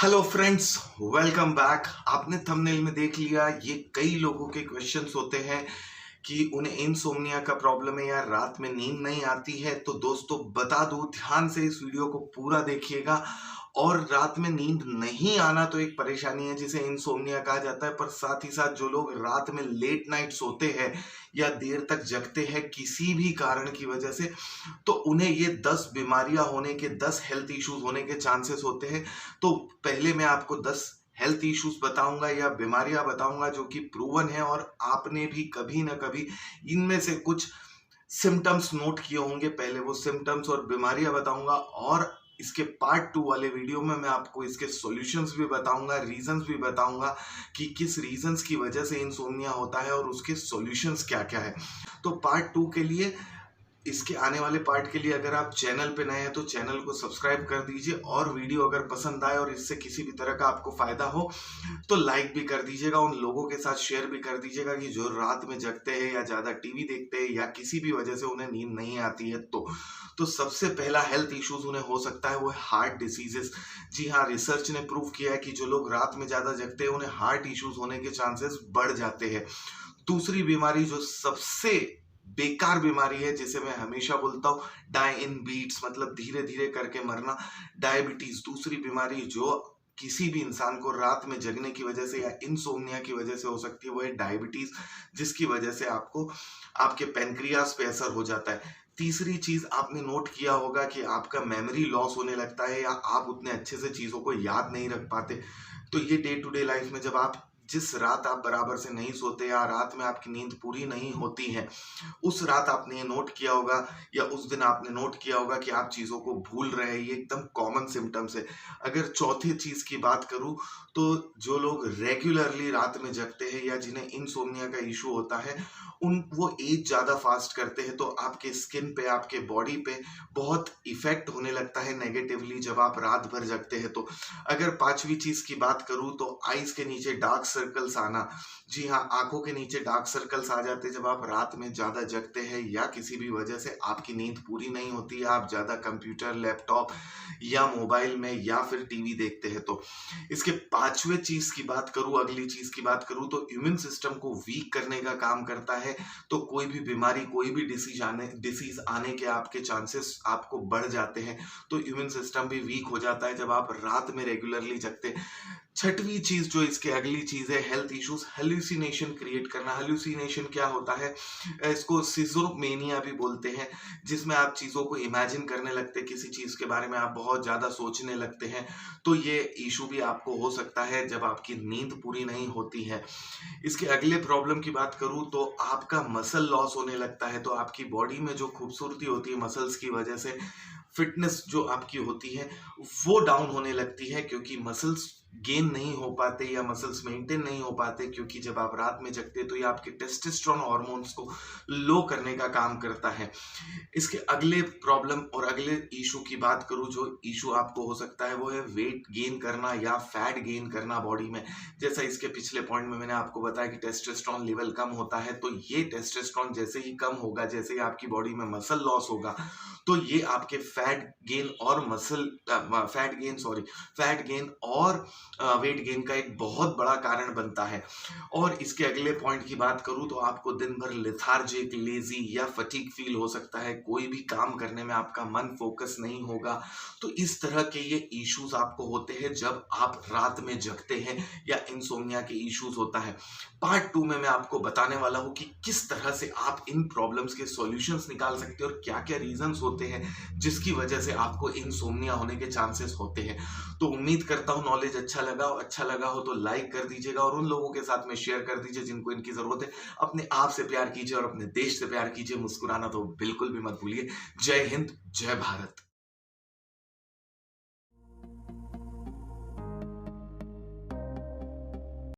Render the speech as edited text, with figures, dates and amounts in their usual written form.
Hello friends, welcome back. आपने thumbnail में देख लिया, ये कई लोगों के क्वेश्चंस होते हैं कि उन्हें इनसोम्निया का प्रॉब्लम है या रात में नींद नहीं आती है। तो दोस्तों बता दूं, ध्यान से इस वीडियो को पूरा देखिएगा। और रात में नींद नहीं आना तो एक परेशानी है जिसे इनसोम्निया कहा जाता है, पर साथ ही साथ जो लोग रात में लेट नाइट सोते हैं या देर तक जगते हैं किसी भी कारण की वजह से, तो उन्हें ये 10 बीमारियां होने के, 10 हेल्थ इश्यूज होने के चांसेस होते हैं। तो पहले मैं आपको 10 हेल्थ इश्यूज बताऊंगा या बीमारियां बताऊंगा जो कि प्रूवन है, और आपने भी कभी ना कभी इनमें से कुछ सिम्टम्स नोट किए होंगे। पहले वो सिम्टम्स और बीमारियां बताऊंगा, और इसके पार्ट 2 वाले वीडियो में मैं आपको इसके सॉल्यूशंस भी बताऊंगा, रीजंस भी बताऊंगा कि किस रीजंस की वजह से इंसोम्निया होता है और उसके सॉल्यूशंस क्या क्या है। तो पार्ट 2 के लिए, इसके आने वाले पार्ट के लिए, अगर आप चैनल पे नए हैं तो चैनल को सब्सक्राइब कर दीजिए, और वीडियो अगर पसंद आए और इससे किसी भी तरह का आपको फायदा हो तो लाइक भी कर दीजिएगा। उन लोगों के साथ शेयर भी कर दीजिएगा कि जो रात में जगते हैं या ज्यादा टीवी देखते हैं या किसी भी वजह से उन्हें नींद नहीं आती है। तो सबसे पहला हेल्थ इश्यूज उन्हें हो सकता है वो है हार्ट डिसीजेस। जी हाँ, रिसर्च ने प्रूव किया है कि जो लोग रात में ज्यादा जगते हैं उन्हें हार्ट इश्यूज होने के चांसेस बढ़ जाते हैं। दूसरी बीमारी जो सबसे बेकार बीमारी है, जिसे मैं हमेशा बोलता हूँ डाई इन बीट्स, मतलब धीरे धीरे करके मरना, डायबिटीज। दूसरी बीमारी जो किसी भी इंसान को रात में जगने की वजह से या इनसोम्निया की वजह से हो सकती है वो है डायबिटीज, जिसकी वजह से आपको आपके पेनक्रियास पे असर हो जाता है। तीसरी चीज आपने नोट किया होगा कि आपका मेमोरी लॉस होने लगता है या आप उतने अच्छे से चीजों को याद नहीं रख पाते। तो ये डे टू डे लाइफ में, जब आप जिस रात आप बराबर से नहीं सोते या रात में आपकी नींद पूरी नहीं होती है, उस रात आपने ये नोट किया होगा या उस दिन आपने नोट किया होगा कि आप चीज़ों को भूल रहे हैं। ये एकदम कॉमन सिम्टम्स है। अगर चौथी चीज़ की बात करूँ, तो जो लोग रेगुलरली रात में जगते हैं या जिन्हें इनसोम्निया का इशू होता है, उन वो एज ज़्यादा फास्ट करते हैं, तो आपके स्किन पे, आपके बॉडी पे बहुत इफेक्ट होने लगता है नेगेटिवली जब आप रात भर जगते हैं। तो अगर पांचवी चीज़ की बात करूँ, तो आईज के नीचे डार्क सर्कल्स आना। जी हाँ, आंखों के नीचे डार्क सर्कल्स आ जाते हैं जब आप रात में ज्यादा जगते हैं या किसी भी वजह से आपकी नींद पूरी नहीं होती है, आप ज्यादा कंप्यूटर, लैपटॉप या मोबाइल में या फिर टीवी देखते हैं। तो इसके पांचवे चीज की बात करूं, अगली चीज की बात करूं, तो इम्यून सिस्टम को वीक करने का काम करता है। तो कोई भी बीमारी, कोई भी डिसीज आने के आपके चांसेस आपको बढ़ जाते हैं। तो इम्यून सिस्टम भी वीक हो जाता है जब आप रात में रेगुलरली जगते हैं। छठवीं चीज जो इसके अगली चीज है हेल्थ इश्यूज, हेल्यूसिनेशन क्रिएट करना। हेल्यूसिनेशन क्या होता है, इसको सिजोफ्रेनिया भी बोलते हैं, जिसमें आप चीजों को इमेजिन करने लगते हैं, किसी चीज के बारे में आप बहुत ज्यादा सोचने लगते हैं। तो ये इशू भी आपको हो सकता है जब आपकी नींद पूरी नहीं होती है। इसके अगले प्रॉब्लम की बात करूं, तो आपका मसल लॉस होने लगता है। तो आपकी बॉडी में जो खूबसूरती होती है मसल्स की वजह से, फिटनेस जो आपकी होती है वो डाउन होने लगती है, क्योंकि मसल्स गेन नहीं हो पाते या मसल्स मेंटेन नहीं हो पाते, क्योंकि जब आप रात में जगते हैं तो ये आपके टेस्टोस्टेरोन हार्मोन्स को लो करने का काम करता है। इसके अगले प्रॉब्लम और अगले इशू की बात करूं, जो इशू आपको हो सकता है वो है वेट गेन करना या फैट गेन करना बॉडी में। जैसा इसके पिछले पॉइंट में मैंने आपको बताया कि टेस्टोस्टेरोन लेवल कम होता है, तो ये टेस्टोस्टेरोन जैसे ही कम होगा, जैसे ही आपकी बॉडी में मसल लॉस होगा, तो ये आपके फैट गेन और वेट गेन का एक बहुत बड़ा कारण बनता है। और इसके अगले पॉइंट की बात करूं, तो आपको दिन भर लेथार्जिक, लेजी या फटीग फील हो सकता है, कोई भी काम करने में आपका मन फोकस नहीं होगा। तो इस तरह के ये इश्यूज आपको होते हैं जब आप रात में जगते हैं या इंसोम्निया के इश्यूज होता है। पार्ट 2 में मैं आपको बताने वाला हूं कि किस तरह से आप इन प्रॉब्लम्स के सॉल्यूशंस निकाल सकते हैं और क्या क्या रीजंस होते हैं जिसकी वजह से आपको इंसोम्निया होने के चांसेस होते हैं। तो उम्मीद करता हूं नॉलेज अच्छा लगा हो तो लाइक कर दीजिएगा, और उन लोगों के साथ में शेयर कर दीजिए जिनको इनकी जरूरत है। अपने आप से प्यार कीजिए और अपने देश से प्यार कीजिए। मुस्कुराना तो बिल्कुल भी मत भूलिए। जय हिंद, जय भारत।